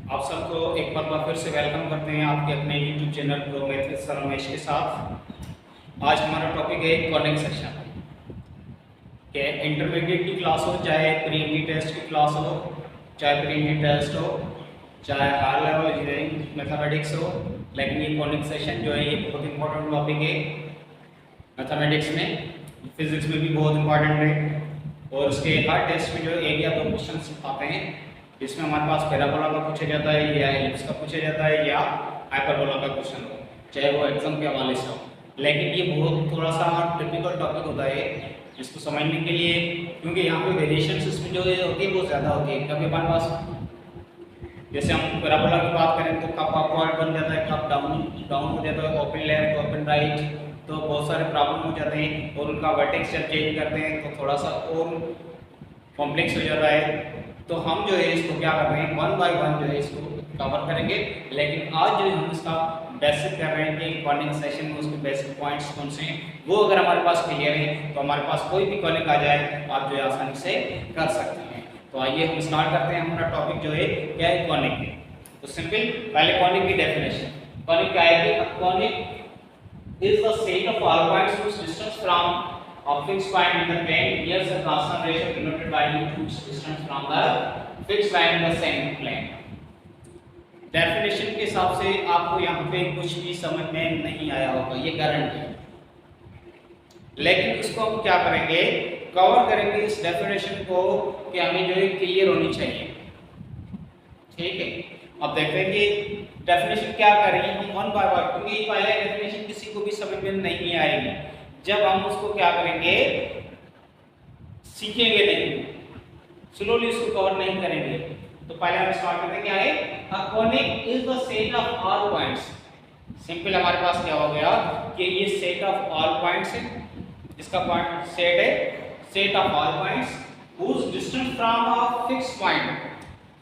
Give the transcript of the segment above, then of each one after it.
आप सबको एक बार फिर से वेलकम करते हैं आपके अपने YouTube channel pro math with sir Ramesh के साथ। आज हमारा टॉपिक है कॉनिक सेक्शन के इंटरमीडिएट की क्लास हो, चाहे प्री इंटी टेस्ट की क्लास हो, चाहे प्री इंटी टेस्ट हो, चाहे हायर लेवल इंजीनियरिंग मैथमेटिक्स हो, लेकिन ये कॉनिक सेक्शन जो है ये बहुत इंपॉर्टेंट टॉपिक है मैथमेटिक्स में। फिजिक्स में भी बहुत इंपॉर्टेंट है और उसके हर टेस्ट में जो एक या दो क्वेश्चन आते हैं जिसमें हमारे पास पैराबोला का पूछा जाता है या एलिप्स का पूछा जाता है या हाइपरबोला का क्वेश्चन हो, चाहे वो एग्जाम के हवाले से हो। लेकिन ये बहुत थोड़ा सा टिपिकल टॉपिक होता है जिसको समझने के लिए, क्योंकि यहाँ पे वेरिएशंस इसमें जो होती है वो ज़्यादा होती है। कभी हमारे पास जैसे हम पैराबोला की बात करें तो कब अपवर्ड बन जाता है, कब डाउन हो जाता है, ओपन लेफ्ट ओपन राइट, तो बहुत सारे प्रॉब्लम हो जाते हैं और उनका वर्टेक्स जब चेंज करते हैं तो थोड़ा सा और कॉम्प्लेक्स हो जाता है। तो हम जो है इसको क्या कर रहे हैं, वन बाय वन जो है इसको कवर करेंगे। लेकिन आज जो हम इसका बेसिक कर रहे हैं कि कॉनिक सेक्शन में उसके बेसिक पॉइंट्स कौन से हैं, वो अगर हमारे पास क्लियर है तो हमारे पास कोई भी कॉनिक आ जाए आप जो है आसानी से कर सकते हैं। तो आइए हम स्टार्ट करते हैं। हमारा टॉपिक जो है क्या है, कॉनिक है। तो सिंपल पहले कॉनिक की डेफिनेशन। कॉनिक क्या है कि conic is the set of all points whose distance from a fixed point in the plane near the constant ratio denoted by whose distance from the fixed line in the same plane। Definition के हिसाब से आपको यहाँ पे कुछ भी समझ में नहीं आया होगा, ये गारंटी है। लेकिन इसको हम क्या करेंगे, कवर करेंगे इस डेफिनेशन को कि हमें जो है क्लियर होनी चाहिए। ठीक है, अब देखते हैं कि डेफिनेशन क्या करेंगे हम वन बाय वन, क्योंकि पहले डेफिनेशन किसी को भी समझ में नहीं आएगी जब हम उसको क्या करेंगे, सीखेंगे नहीं, स्लोली उसको कवर नहीं करेंगे। तो पहले हम स्टार्ट करते हैं क्या है, a conic is the set of all points. Simple हमारे पास क्या हो गया कि ये सेट ऑफ ऑल पॉइंट्स है, इसका पॉइंट सेट है, set of all points whose distance from a fixed point।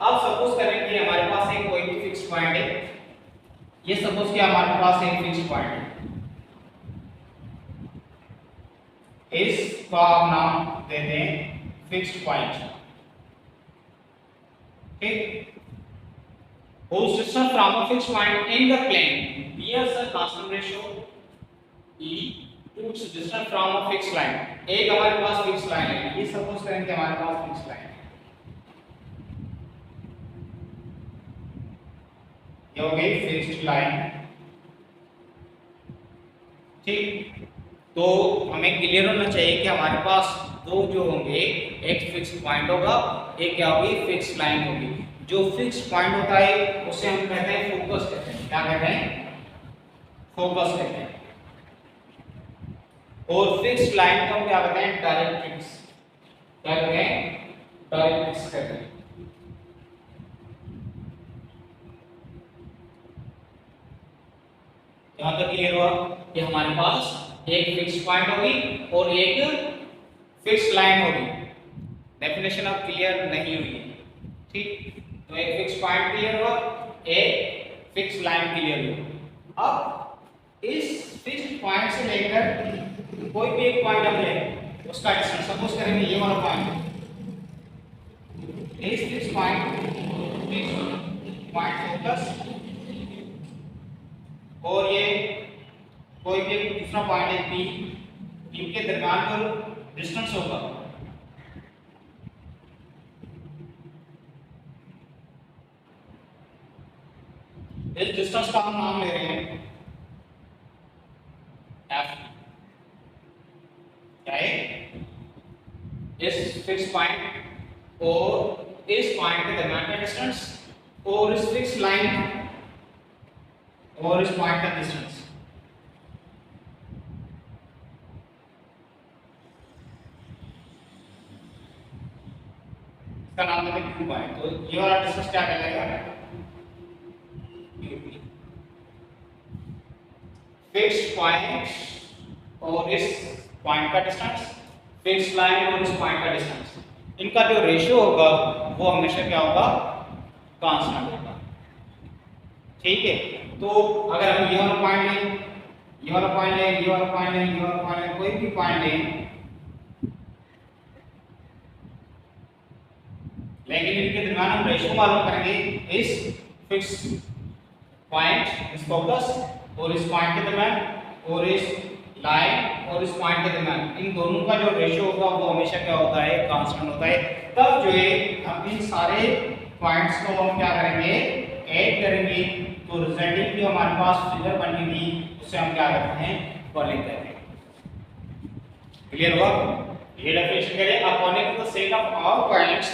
अब सपोज करें कि हमारे पास एक कोई भी फिक्स पॉइंट है, ये सपोज कि हमारे पास एक फिक्स पॉइंट है, इसका नाम देते हैं फिक्स्ड पॉइंट। ठीक, whose distance from a fixed point in the plane bears a constant ratio E to its distance from a fixed line। एक हमारे पास फिक्स लाइन है, ये सपोज करें कि हमारे पास फिक्स लाइन है, ये हो गई फिक्स्ड लाइन। ठीक, तो हमें क्लियर होना चाहिए कि हमारे पास दो जो होंगे, एक फिक्स पॉइंट होगा, एक क्या होगी, फिक्स लाइन होगी। जो फिक्स पॉइंट होता है उसे हम कहते हैं फोकस कहते हैं। क्या कहते हैं, फोकस कहते हैं। और फिक्स लाइन को हम क्या कहते हैं, डायरेक्ट्रिक्स। क्या कहते हैं, डायरेक्ट्रिक्स कहते हैं। यहां तक क्लियर हुआ कि हमारे पास एक फिक्स पॉइंट होगी और एक फिक्स लाइन होगी। डेफिनेशन अब क्लियर नहीं हुई है। ठीक, तो एक फिक्स पॉइंट क्लियर हुआ, एक फिक्स लाइन क्लियर हुई। अब इस फिक्स पॉइंट से लेकर कोई भी एक पॉइंट हम लें, उसका डिस्टेंस सपोज करेंगे ये वाला पॉइंट, इस फिक्स पॉइंट फोकस, और ये कोई भी दूसरा पॉइंट है पी, इनके दरमियान जो डिस्टेंस होगा इस डिस्टेंस का हम नाम ले रहे हैं एफ। क्या है, इस फिक्स पॉइंट और इस पॉइंट के दरमियान का डिस्टेंस और इस फिक्स लाइन और इस पॉइंट का डिस्टेंस। इसका नाम देते हैं क्यू पॉइंट। तो ये वाला डिस्टेंस क्या कहलाएगा, फिक्स्ड पॉइंट और इस पॉइंट का डिस्टेंस, फिक्स्ड लाइन और इस पॉइंट का डिस्टेंस, इनका जो रेशियो होगा वो हमेशा क्या होगा, कांस्टेंट होगा। ठीक है, तो अगर हम ये वाला पॉइंट लें, ये वाला पॉइंट लें, ये वाला पॉइंट लें, ये वाला पॉइंट लें, कोई भी पॉइंट लें, लेकिन इनके दरमियान हम रेशियो मालूम करेंगे इस फिक्स पॉइंट इस फोकस और इस पॉइंट के दरम्यान और इस लाइन और इस पॉइंट के दरम्यान इन दोनों का जो रेशियो होगा वो हमेशा क्या होता है, कांस्टेंट होता है। तब जो है हम इन सारे पॉइंट्स को हम क्या करेंगे, ऐड करेंगे, तो रिजल्टिंग जो हमारे पास फिगर बनेगी उसे हम क्या करते हैं, कॉनिक कहते हैं। क्लियर हुआ? ये डेफिनेशन करें, a conic is the set of all points,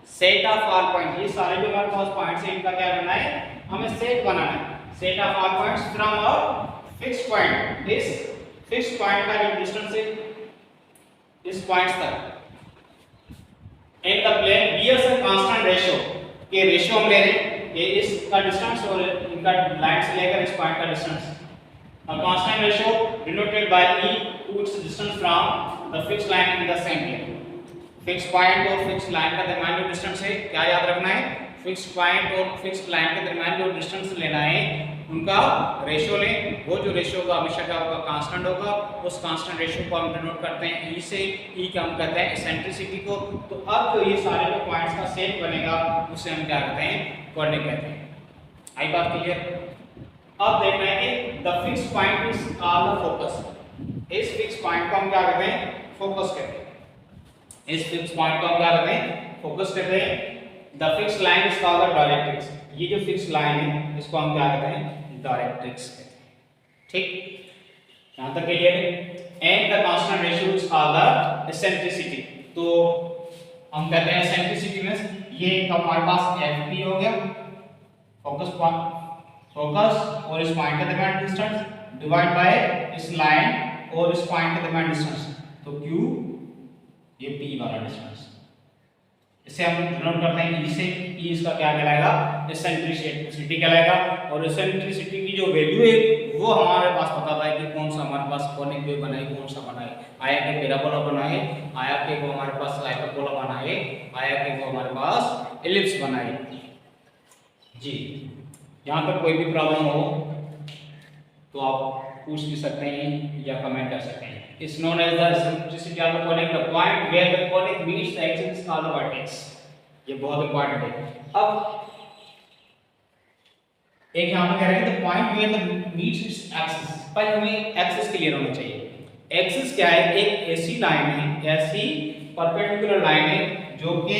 set of all points, ये सारे जो हमारे पास पॉइंट्स हैं इनका क्या करना है, हमें सेट बनाना है, set of all points from a fixed point, इस फिक्स्ड पॉइंट का जो डिस्टेंस है इस पॉइंट्स तक, in the plane bears a constant ratio, के रेशियो हम ले रहे हैं कि इसका डिस्टेंस और इनका लाइन से लेकर इस पॉइंट का distance, a constant ratio denoted by e to its distance from the fixed line in the same plane। Fix point और फिक्स लाइन का दरमियान जो डिस्टेंस है, क्या याद रखना है, फिक्स पॉइंट और फिक्स लाइन के दरमियान जो डिस्टेंस लेना है उनका रेशियो लें, वो जो रेशियो होगा हमेशा क्या होगा, कांस्टेंट होगा। उस कांस्टेंट रेशियो को हम डिनोट करते हैं ई से, ई का हम कहते हैं एसेंट्रिसिटी को। तो अब जो ये सारे जो पॉइंट्स का सेट बनेगा उसे हम क्या कहते हैं, कोऑर्डिनेट कहते हैं। आई बात क्लियर? अब देखना है कि the fix point is called the focus, इस फिक्स पॉइंट को हम क्या कहते हैं, फोकस कहते हैं। इस फिक्स पॉइंट को हम क्या कहते हैं, फोकस कहते हैं। The fix line is called the directrix, ये जो फिक्स लाइन है इसको हम क्या कहते हैं, डायरेक्ट्रिक्स कहते हैं। ठीक, यहां तक क्लियर है? And the constant ratio is called the eccentricity, तो हम कहते हैं एसेंट्रिसिटी में ये हमारे पास एफपी हो गया, फोकस पॉइंट, फोकस और इस पॉइंट के दरमियान डिस्टेंस डिवाइड बाय इस लाइन और इस पॉइंट के दरमियान डिस्टेंस, तो q ये p वाला डिस्टेंस, इसे हम डिनोट करते हैं e से। e इसका क्या कहलाएगा, एसेंट्रिसिटी कहलाएगा। और एसेंट्रिसिटी की जो वैल्यू है वो हमारे पास बताता है कि कौन सा हमारे पास कॉनिक वेव बनाए, कौन सा बनाए, आया कि पैराबोला बनाए, आया कि वो हमारे पास हाइपरबोला बनाए, आया कि वो हमारे पास एलिप्स बनाए। जी, यहाँ पर कोई भी प्रॉब्लम हो तो आप पूछ भी सकते हैं या कमेंट कर सकते हैं। It's known as the eccentricity of the conic, the point where the conic meets the axis is called the vertex. ये बहुत इंपॉर्टेंट है। अब एक यहाँ पर कह रहे हैं the point where the meets its axis, पर हमें एक्सिस क्लियर होना चाहिए। एक्सिस क्या है, एक ऐसी लाइन है, ऐसी परपेंडिकुलर लाइन है जो कि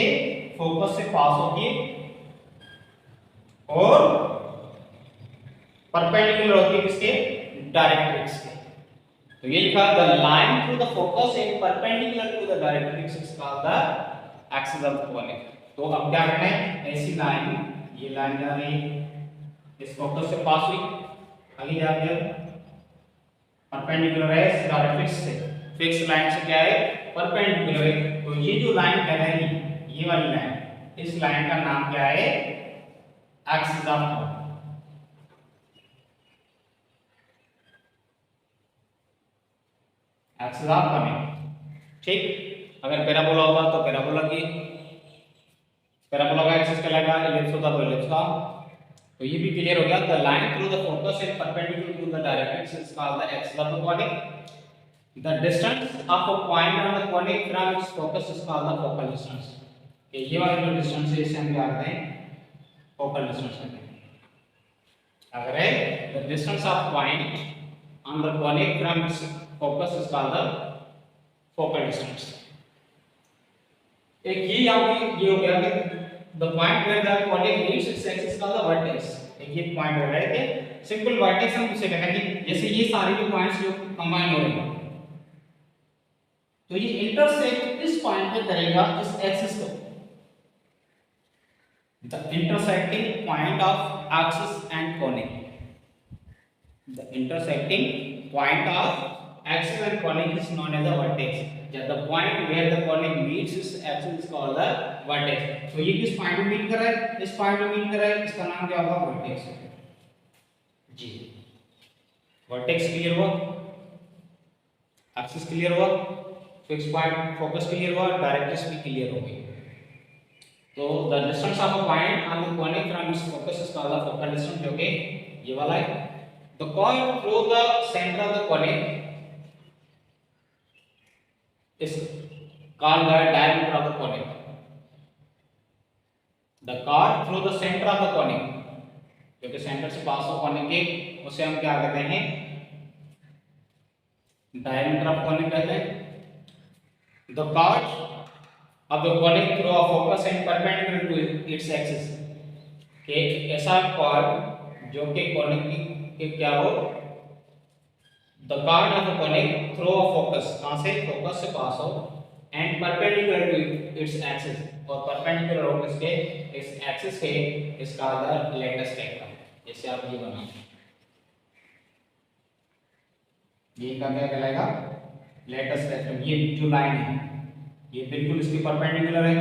फोकस से पास होती है और परपेंडिकुलर होती है किसके, डायरेक्ट्रिक्स के। तो ये लिखा the line through the focus and perpendicular to the directrix is called the axis of the conic. तो अब क्या करना है, ऐसी लाइन, ये लाइन जा रही इस फोकस से पास हुई, आगे जाके परपेंडिकुलर है इस डायरेक्ट्रिक्स से, फिक्स लाइन से क्या है, परपेंडिकुलर है। तो ये जो लाइन कह रही है, ये वाली लाइन, इस लाइन का नाम क्या है, axis of conic. Axis of conic. ठीक, अगर पैराबोला होगा तो पैराबोला की, पैराबोला का एक्सिस कहलाएगा, एलिप्स होता तो एलिप्स का। तो ये भी क्लियर हो गया। The line through the focus is perpendicular to the directrix is called the axis of the conic. The distance of a point on the conic from its focus is called the focal distance. ये वाला जो distance है इसे हम क्या कहते हैं, focal distance कहते हैं। अगर है the distance of point on the conic from it's focus is called the focal distance। एक ये यहाँ पे ये हो गया कि the point where the conic meets its axis is called the vertex। एक ये पॉइंट हो रहा है कि सिंपल वर्टेक्स हम इसे कहते हैं कि जैसे ये सारे जो पॉइंट्स जो कंबाइन हो रहे हैं तो ये इंटरसेक्ट इस पॉइंट पे करेगा इस एक्सिस को। The intersecting point of axis and conic, the intersecting point of axis and conic is known as the vertex। The point where the conic meets its axis is called the vertex। तो ये किस point में meet कर रहा है, इस point में meet कर रहा है, इसका नाम क्या होगा, वर्टेक्स जी। वर्टेक्स क्लियर हुआ, एक्सिस क्लियर हुआ, फिक्स पॉइंट फोकस क्लियर हुआ, डायरेक्ट्रिक्स भी क्लियर हो गई। तो the distance of a point on the conic from its focus is called the focal distance, जो कि ये वाला है। The cord through the centre of the conic is called the diameter of the conic। The chord through the center of the conic क्योंकि centre से pass out होने के उसे हम क्या कहते हैं, डायमीटर ऑफ कॉनिक कहते हैं। The card of the conic through a focus and perpendicular to its axis, कि ऐसा कार्ड जो कि कॉनिक के क्या हो, the card of a conic through a focus, कहाँ से, फोकस से पास हो, and perpendicular to its axis, और perpendicular हो किसके, इस एक्सिस के, इसका द लेटेस्ट रेक्टम। जैसे आप ये बनाओ, ये का क्या कहलाएगा, लेटेस्ट रेक्टम। ये जो लाइन है ये बिल्कुल इसके परपेंडिकुलर है,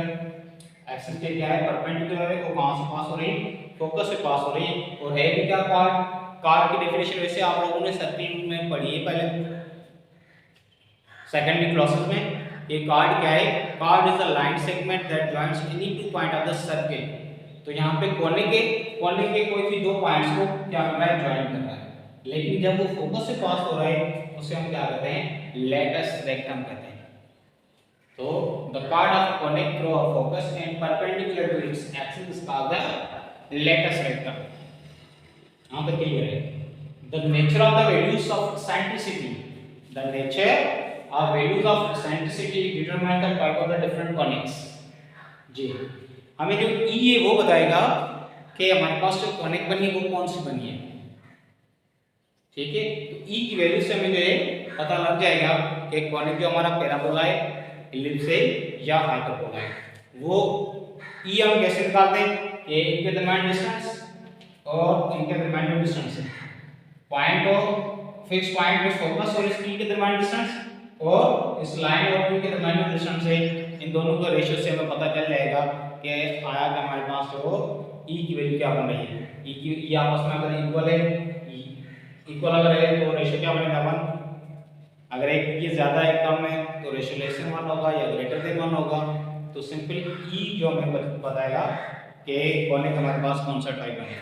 एक्सिस के क्या है, परपेंडिकुलर है, वो कहां से पास हो रही है, फोकस से पास हो रही है। और है भी क्या, कार्ड की डेफिनेशन वैसे आप लोगों ने सर्किल में पढ़ी है पहले सेकेंडरी क्लासेस में। ये कार्ड क्या है, card is a line segment that joints any two point of the circle. तो यहाँ पे कोने के कोई भी दो पॉइंट्स को क्या कर रहा है, ज्वाइन कर रहा है, लेकिन जब वो फोकस से पास हो रहा है उसे हम क्या कहते हैं, लेटेस्ट रेक्टम कहते हैं। तो the chord of conic through a focus and perpendicular to its axis is called the latus rectum. यहाँ पे क्लियर है। The nature of the values of eccentricity, the nature of values of eccentricity determine the type of the different conics. जी, हमें जो E है वो बताएगा कि हमारे पास जो कॉनिक बनी है वो कौन सी बनी है, ठीक है। तो E की वैल्यू से हमें जो है पता लग जाएगा कि कॉनिक जो हमारा पैराबोला है, इलिप्स या हाइपरबोला है, वो ई हम कैसे निकालते हैं, ये इनके दरमियान डिस्टेंस और इनके दरमियान जो डिस्टेंस है, पॉइंट और फिक्स पॉइंट में फोकस और इस ई के दरमियान डिस्टेंस और इस लाइन और ई के दरमियान जो डिस्टेंस है, इन दोनों का रेशियो से हमें पता चल जाएगा कि आया कि हमारे पास जो ई की वैल्यू क्या बन रही है। ई की ई आपस में अगर इक्वल है, इक्वल अगर है तो रेशियो क्या बनेगा, 1। अगर एक ये ज्यादा है कम है तो रेशियो लेस देन 1 होगा या ग्रेटर देन 1 होगा। तो सिंपल ई जो हमें बताएगा कि कॉनिक हमारे पास कौन सा टाइप है,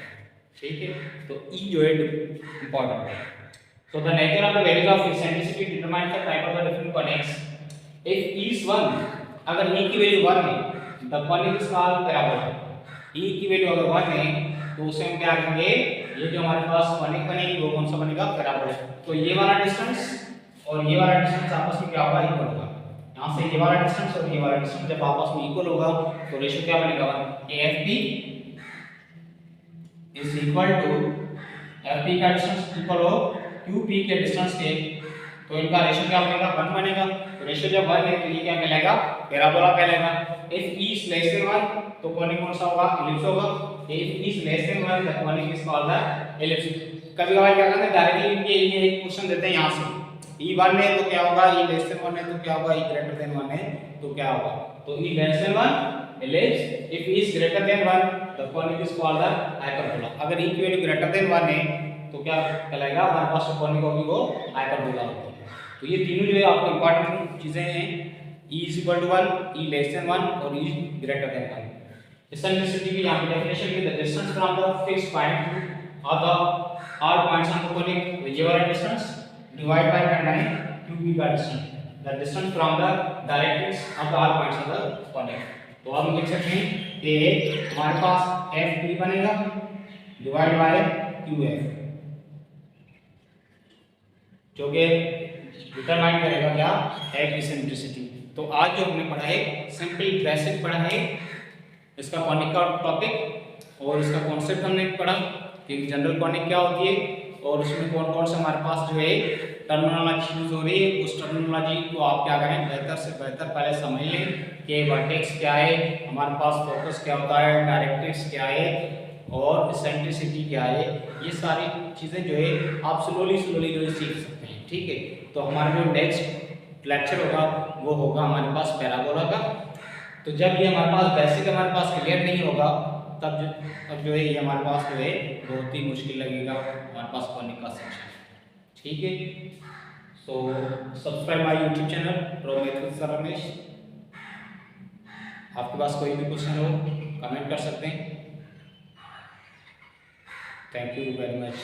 ठीक है। तो ई जो है इंपॉर्टेंट है। So the nature of the values of eccentricity determines the type of the different conics. If e is 1, अगर ई की वैल्यू 1 है the conic is called parabola. E की वैल्यू अगर 1 है तो उसे हम क्या कहेंगे, ये जो हमारे पास कॉनिक बनेगी वो कौन सा बनेगा, पैराबोला। तो ये वाला डिस्टेंस और ये वाला डिस्टेंस आपस में क्या होगा, इक्वल होगा। यहाँ से ये वाला डिस्टेंस और ये वाला डिस्टेंस जब आपस में इक्वल होगा तो रेशियो क्या बनेगा, AFP is equal to FP का डिस्टेंस इक्वल हो QP के डिस्टेंस के, तो इनका रेशियो क्या बनेगा, 1 बनेगा। तो रेशियो जब 1 है तो ये क्या कहलाएगा, पैराबोला कहलाएगा। If E is less than 1 तो कॉनिक कौन सा होगा, इलिप्स होगा। If E is less than 1 the conic is called the ellipse. कभी-कभार क्या करते हैं, डायरेक्टली इनके ये एक क्वेश्चन देते हैं यहाँ से, E 1 है तो क्या होगा, E लेस देन 1 है तो क्या होगा, E ग्रेटर देन 1 है तो क्या होगा। तो E less than 1 ellipse, if E is greater than 1 the conic is called the hyperbola. अगर E की वैल्यू ग्रेटर देन 1 है तो क्या कहलाएगा, हमारे पास जो कॉनिक होगी वो हाइपरबोला होगी। तो ये तीनों जो है आपको इंपॉर्टेंट चीजें हैं, E is equal to 1, E less than 1 और E ग्रेटर देन 1। इसेंट्रिसिटी की यहाँ पे डेफिनेशन है, the distance from the fixed point of the all points on the conic, ये वाला डिस्टेंस डिवाइड बाय करना है QP का distance, the distance from the directrix of the all points of the conic. तो हम लिख सकते हैं कि हमारे पास FP बनेगा डिवाइड बाय QF, जो कि डिटरमाइन करेगा क्या, इसेंट्रिसिटी। तो आज जो हमने पढ़ा है सिंपल बेसिक पढ़ा है इसका कॉनिक का टॉपिक, और इसका कॉन्सेप्ट हमने पढ़ा कि जनरल कॉनिक क्या होती है और उसमें कौन कौन से हमारे पास जो है टर्मिनोलॉजी यूज हो रही है। उस टर्मिनोलॉजी को आप क्या करें, बेहतर से बेहतर पहले समझ लें कि वर्टेक्स क्या है, हमारे पास फोकस क्या होता है, डायरेक्ट्रिक्स क्या है और इसेंट्रिसिटी क्या है। ये सारी चीज़ें जो है आप स्लोली जो है सीख सकते हैं, ठीक है। तो हमारा जो नेक्स्ट लेक्चर होगा वो होगा हमारे पास पैराबोला का। तो जब ये हमारे पास बेसिक हमारे पास क्लियर नहीं होगा तब जो है ये हमारे पास जो है बहुत ही मुश्किल लगेगा हमारे पास कॉनिक का सेक्शन, ठीक है। So subscribe my YouTube channel pro math sir Ramesh. आपके पास कोई भी क्वेश्चन हो कमेंट कर सकते हैं। Thank you very much.